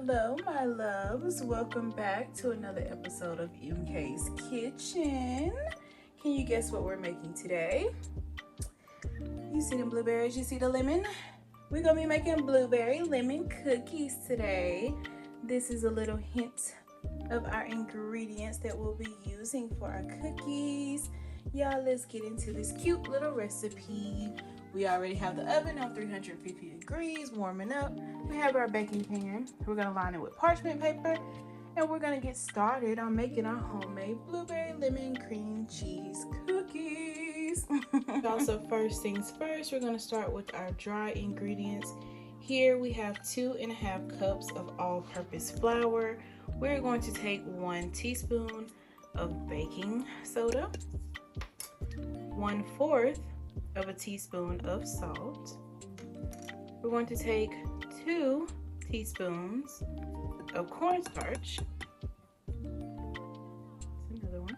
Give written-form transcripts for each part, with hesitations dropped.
Hello, my loves. Welcome back to another episode of MK's Kitchen. Can you guess what we're making today? You see the blueberries, you see the lemon? We're gonna be making blueberry lemon cookies today. This is a little hint of our ingredients that we'll be using for our cookies. Y'all, let's get into this cute little recipe. We already have the oven on 350 degrees warming up. We have our baking pan. We're gonna line it with parchment paper and we're gonna get started on making our homemade blueberry lemon cream cheese cookies. Also, first things first, we're gonna start with our dry ingredients. Here we have 2.5 cups of all-purpose flour. We're going to take 1 teaspoon of baking soda, 1/4 of a teaspoon of salt. We're going to take 2 teaspoons of cornstarch. That's another one.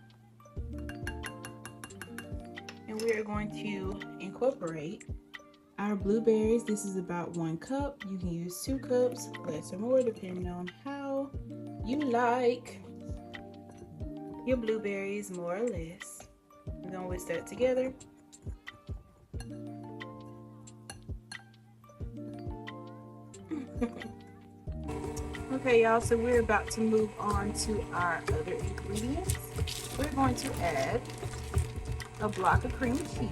And we are going to incorporate our blueberries. This is about 1 cup. You can use 2 cups, less or more, depending on how you like your blueberries, more or less. We're gonna whisk that together. Okay, y'all, so we're about to move on to our other ingredients. We're going to add a block of cream cheese.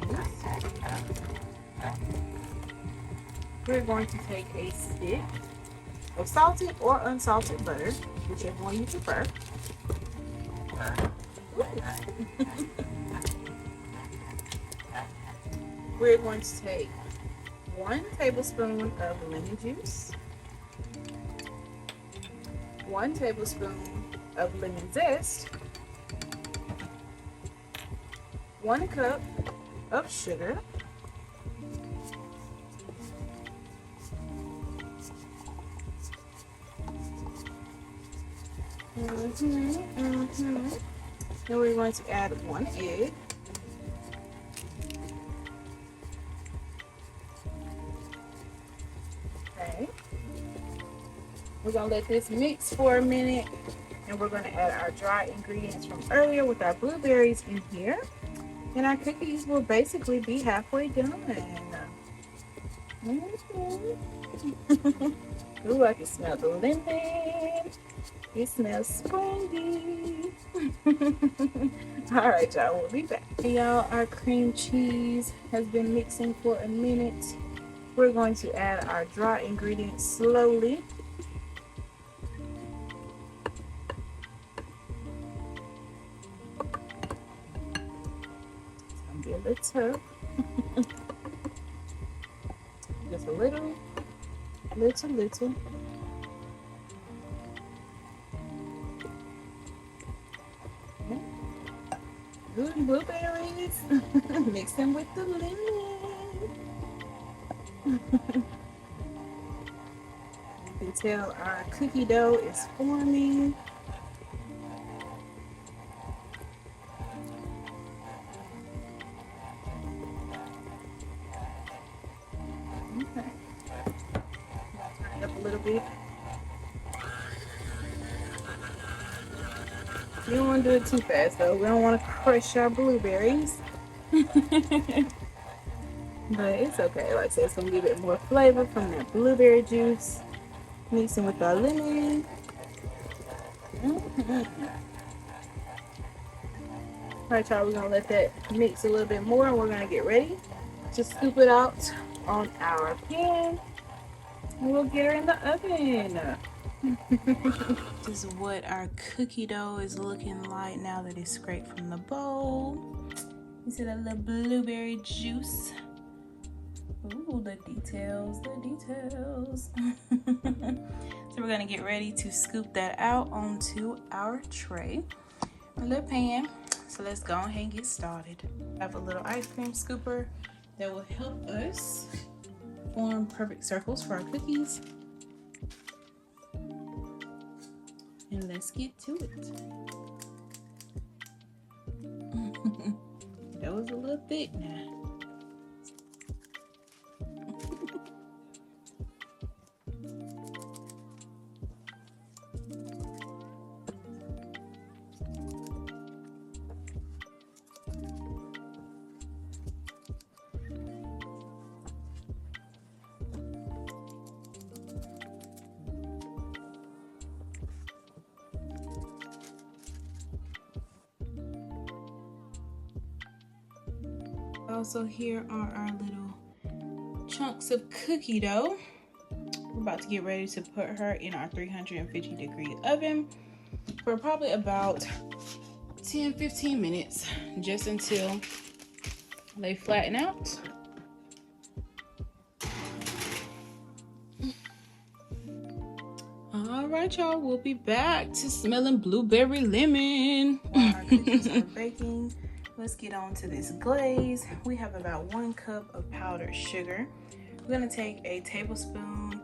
We're going to take a stick of salted or unsalted butter, whichever one you prefer. We're going to take 1 tablespoon of lemon juice, 1 tablespoon of lemon zest, 1 cup of sugar, Then we're going to add 1 egg. Okay. We're going to let this mix for a minute, and we're going to add our dry ingredients from earlier with our blueberries in here. And our cookies will basically be halfway done. Ooh, I can smell the lemon. It smells springy. All right, y'all, we'll be back. Hey, y'all, our cream cheese has been mixing for a minute. We're going to add our dry ingredients slowly. It's gonna be a little tough. Just a little. Good blueberries. Mix them with the lemon. You can tell our cookie dough is forming. Okay. Turn it up a little bit. You don't want to do it too fast though. We don't want to crush our blueberries. But it's okay. Like I said, it's going to give it more flavor from that blueberry juice. Mixing with our lemon. Alright, y'all, we're going to let that mix a little bit more, and we're going to get ready to scoop it out on our pan. And we'll get her in the oven. This is what our cookie dough is looking like now that it's scraped from the bowl. You see that little blueberry juice? Ooh, the details. So we're gonna get ready to scoop that out onto our tray. A little pan. So let's go ahead and get started. I have a little ice cream scooper that will help us form perfect circles for our cookies. And let's get to it. That was a little thick now. Also, here are our little chunks of cookie dough. We're about to get ready to put her in our 350-degree oven for probably about 10-15 minutes, just until they flatten out. All right, y'all, we'll be back to smelling blueberry lemon. While our cookies are baking, let's get on to this glaze. We have about 1 cup of powdered sugar. We're gonna take a tablespoon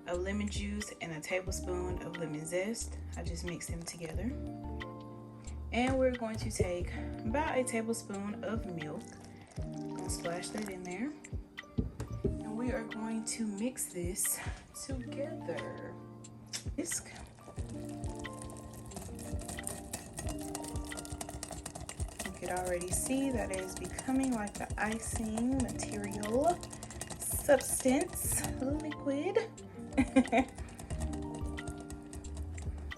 of lemon juice and a tablespoon of lemon zest. I just mixed them together. And we're going to take about a tablespoon of milk. I'm gonna splash that in there. And we are going to mix this together. Whisk. You could already see that it is becoming like the icing material substance liquid.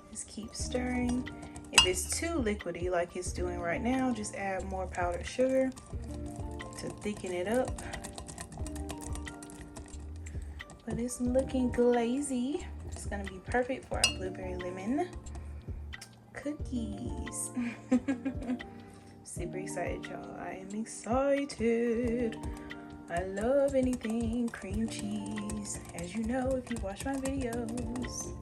Just keep stirring. If it's too liquidy like it's doing right now, just add more powdered sugar to thicken it up. But it's looking glazy. It's gonna be perfect for our blueberry lemon cookies. Super excited, y'all. I am excited. I love anything cream cheese, as you know if you watch my videos.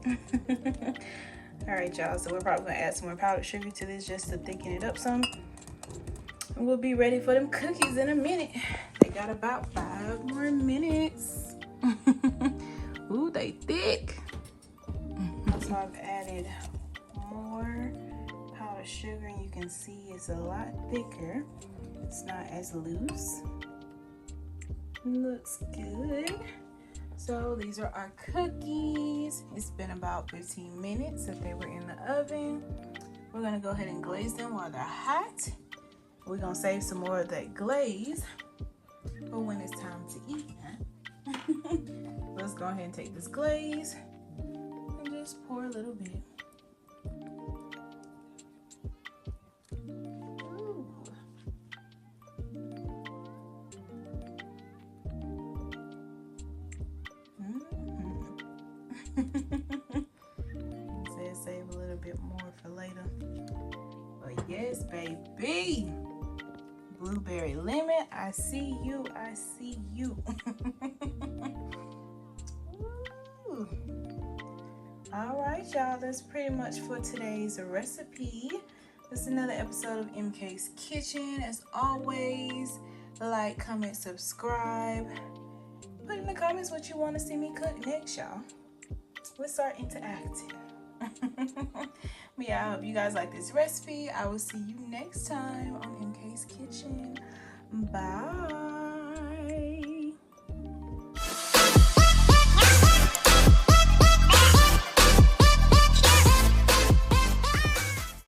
All right, y'all, so we're probably gonna add some more powdered sugar to this just to thicken it up some. And we'll be ready for them cookies in a minute. They got about 5 more minutes. Ooh, they thick. So I've added more powdered sugar, and you can see it's a lot thicker. It's not as loose. Looks good. So these are our cookies. It's been about 15 minutes that they were in the oven. We're gonna go ahead and glaze them while they're hot. We're gonna save some more of that glaze for when it's time to eat. Let's go ahead and take this glaze and just pour a little bit. Ooh. Said save a little bit more for later. But yes, baby. Blueberry lemon, I see you, I see you. All right, y'all, that's pretty much for today's recipe. This is another episode of MK's Kitchen. As always, like, comment, subscribe. Put in the comments what you want to see me cook next, y'all. Let's start interacting. But yeah, I hope you guys like this recipe. I will see you next time on MK's Kitchen. Bye.